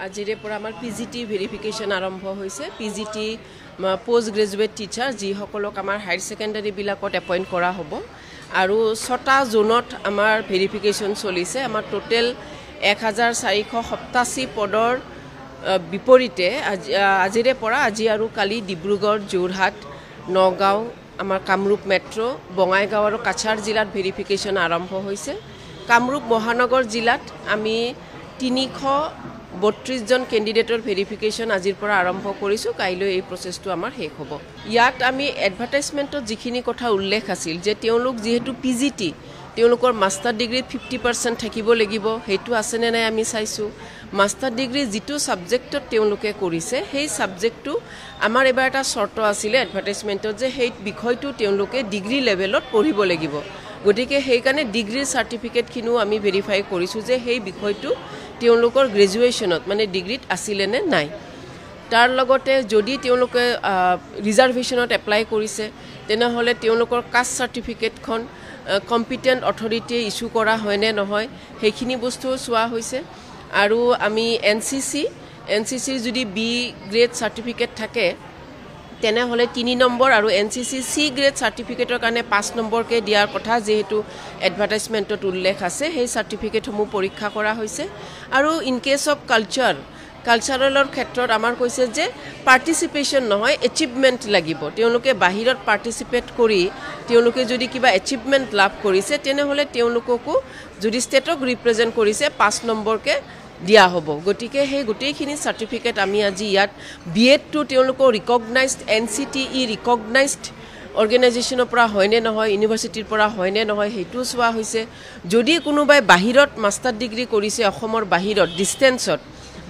আজিৰে পৰা আমাৰ পিজিটি ভেৰিফিকেশ্যন আৰম্ভ হৈছে। পিজিটি পোষ্ট গ্ৰেজুৱেট টিচাৰ যিসকলক আমাৰ হায়াৰ ছেকেণ্ডাৰীবিলাকত এপইণ্ট কৰা হ'ব আৰু 6টা জোনত আমাৰ ভেৰিফিকেশ্যন চলিছে। আমাৰ টোটেল 1487 পদৰ বিপৰীতে আজিৰে পৰা আজি আৰু কালি ডিব্ৰুগড়, যোৰহাট, নগাঁও, আমাৰ কামৰূপ মেট্ৰ', বঙাইগাঁও আৰু কাছাৰ জিলাত ভেৰিফিকেশ্যন আৰম্ভ হৈছে। কামৰূপ মহানগৰ জিলাত আমি 332 জন কেণ্ডিডেটৰ ভেৰিফিকেশ্যন আজিৰ পৰা আৰম্ভ কৰিছোঁ। কাইলৈ এই প্ৰচেছটো আমাৰ শেষ হ'ব। ইয়াত আমি এডভাৰটাইজমেণ্টত যিখিনি কথা উল্লেখ আছিল যে তেওঁলোক যিহেতু পিজিটি তেওঁলোকৰ মাষ্টাৰ ডিগ্ৰীত 50% থাকিব লাগিব, সেইটো আছেনে নাই আমি চাইছোঁ। মাষ্টাৰ ডিগ্ৰী যিটো ছাবজেক্টত তেওঁলোকে কৰিছে সেই ছাবজেক্টটো আমাৰ এবাৰ এটা চৰ্ত আছিলে এডভাৰটাইজমেণ্টত যে সেই বিষয়টো তেওঁলোকে ডিগ্ৰী লেভেলত পঢ়িব লাগিব। গতিকে সেইকাৰণে ডিগ্ৰীৰ চাৰ্টিফিকেটখিনিও আমি ভেৰিফাই কৰিছোঁ যে সেই বিষয়টো তেওঁলোকৰ গ্ৰেজুৱেশ্যনত মানে ডিগ্ৰীত আছিলে নে নাই। তাৰ লগতে যদি তেওঁলোকে ৰিজাৰ্ভেশ্যনত এপ্লাই কৰিছে তেনেহ'লে তেওঁলোকৰ কাষ্ট চাৰ্টিফিকেটখন কম্পিটেণ্ট অথৰিটিয়ে ইছ্যু কৰা হয়নে নহয় সেইখিনি বস্তুও চোৱা হৈছে। আৰু আমি এনচিচিৰ যদি বি গ্ৰেড চাৰ্টিফিকেট থাকে তেনেহ'লে 3 নম্বৰ আৰু এনচিচি চি গ্ৰেড চাৰ্টিফিকেটৰ কাৰণে 5 নম্বৰকৈ দিয়াৰ কথা যিহেতু এডভাৰটাইজমেণ্টত উল্লেখ আছে, সেই চাৰ্টিফিকেটসমূহ পৰীক্ষা কৰা হৈছে। আৰু ইন কেছ অফ কালচাৰেলৰ ক্ষেত্ৰত আমাৰ কৈছে যে পাৰ্টিচিপেশ্যন নহয়, এচিভমেণ্ট লাগিব। তেওঁলোকে বাহিৰত পাৰ্টিচিপেট কৰি তেওঁলোকে যদি কিবা এচিভমেণ্ট লাভ কৰিছে তেনেহ'লে তেওঁলোককো যদি ষ্টেটক ৰিপ্ৰেজেণ্ট কৰিছে 5 নম্বৰকৈ দিয়া হ'ব। গতিকে সেই গোটেইখিনি চাৰ্টিফিকেট আমি আজি ইয়াত বিএডটো তেওঁলোকৰ ৰিকগনাইজড NCTE ৰিকগনাইজড অৰ্গেনাইজেশ্যনৰ পৰা হয়নে নহয়, ইউনিভাৰ্চিটিৰ পৰা হয়নে নহয় সেইটোও চোৱা হৈছে। যদি কোনোবাই বাহিৰত মাষ্টাৰ ডিগ্ৰী কৰিছে অসমৰ বাহিৰত ডিষ্টেঞ্চত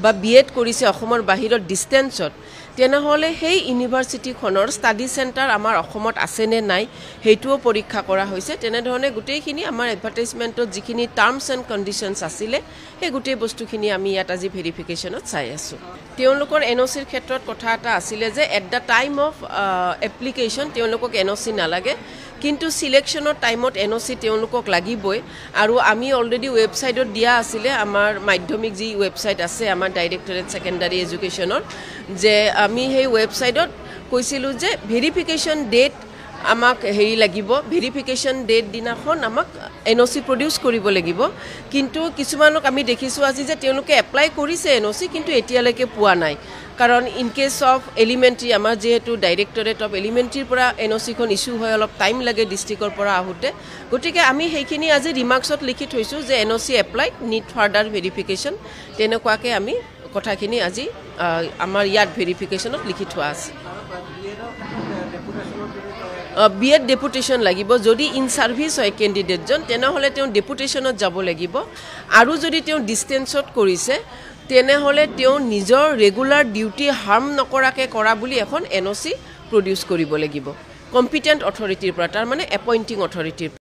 বা বিএড কৰিছে অসমৰ বাহিৰত ডিষ্টেঞ্চত তেনেহ'লে সেই ইউনিভাৰ্চিটিখনৰ ষ্টাডি চেণ্টাৰ আমাৰ অসমত আছেনে নাই সেইটোও পৰীক্ষা কৰা হৈছে। তেনেধৰণে গোটেইখিনি আমাৰ এডভাৰটাইজমেণ্টত যিখিনি টাৰ্মছ এণ্ড কণ্ডিশ্যনছ আছিলে সেই গোটেই বস্তুখিনি আমি ইয়াত আজি ভেৰিফিকেশ্যনত চাই আছোঁ। তেওঁলোকৰ NOCৰ ক্ষেত্ৰত কথা এটা আছিলে যে at the time of application তেওঁলোকক NOC নালাগে, কিন্তু চিলেকশ্যনৰ টাইমত NOC তেওঁলোকক লাগিবই। আৰু আমি অলৰেডি ৱেবছাইটত দিয়া আছিলে, আমাৰ মাধ্যমিক যি ৱেবছাইট আছে আমাৰ ডাইৰেক্টৰেট ছেকেণ্ডাৰী এডুকেশ্যনৰ, যে আমি সেই ৱেবছাইটত কৈছিলোঁ যে ভেৰিফিকেশ্যন ডেট আমাক লাগিব, ভেৰিফিকেশ্যন ডেট দিনাখন আমাক NOC প্ৰডিউচ কৰিব লাগিব। কিন্তু কিছুমানক আমি দেখিছোঁ আজি যে তেওঁলোকে এপ্লাই কৰিছে NOC কিন্তু এতিয়ালৈকে পোৱা নাই। কাৰণ ইন কেছ অফ এলিমেণ্টাৰী আমাৰ যিহেতু ডাইৰেক্টৰেট অফ এলিমেণ্টাৰীৰ পৰা NOCখন ইছ্যু হয়, অলপ টাইম লাগে ডিষ্ট্ৰিক্টৰ পৰা আহোঁতে। গতিকে আমি সেইখিনি আজি ৰিমাৰ্কছত লিখি থৈছোঁ যে NOC applied, need further verification, তেনেকুৱাকৈ আমি কথাখিনি আজি আমাৰ ইয়াত ভেৰিফিকেশ্যনত লিখি থোৱা আছে। বিএড ডেপুটেশ্যন লাগিব। যদি ইন ছাৰ্ভিচ হয় কেণ্ডিডেটজন তেনেহ'লে তেওঁ ডেপুটেশ্যনত যাব লাগিব। আৰু যদি তেওঁ ডিষ্টেঞ্চত কৰিছে তেনেহ'লে তেওঁ নিজৰ ৰেগুলাৰ ডিউটি হাৰ্ম নকৰাকৈ কৰা বুলি এখন NOC প্ৰডিউচ কৰিব লাগিব কম্পিটেণ্ট অথৰিটিৰ পৰা, তাৰমানে এপইণ্টিং অথৰিটিৰ পৰা।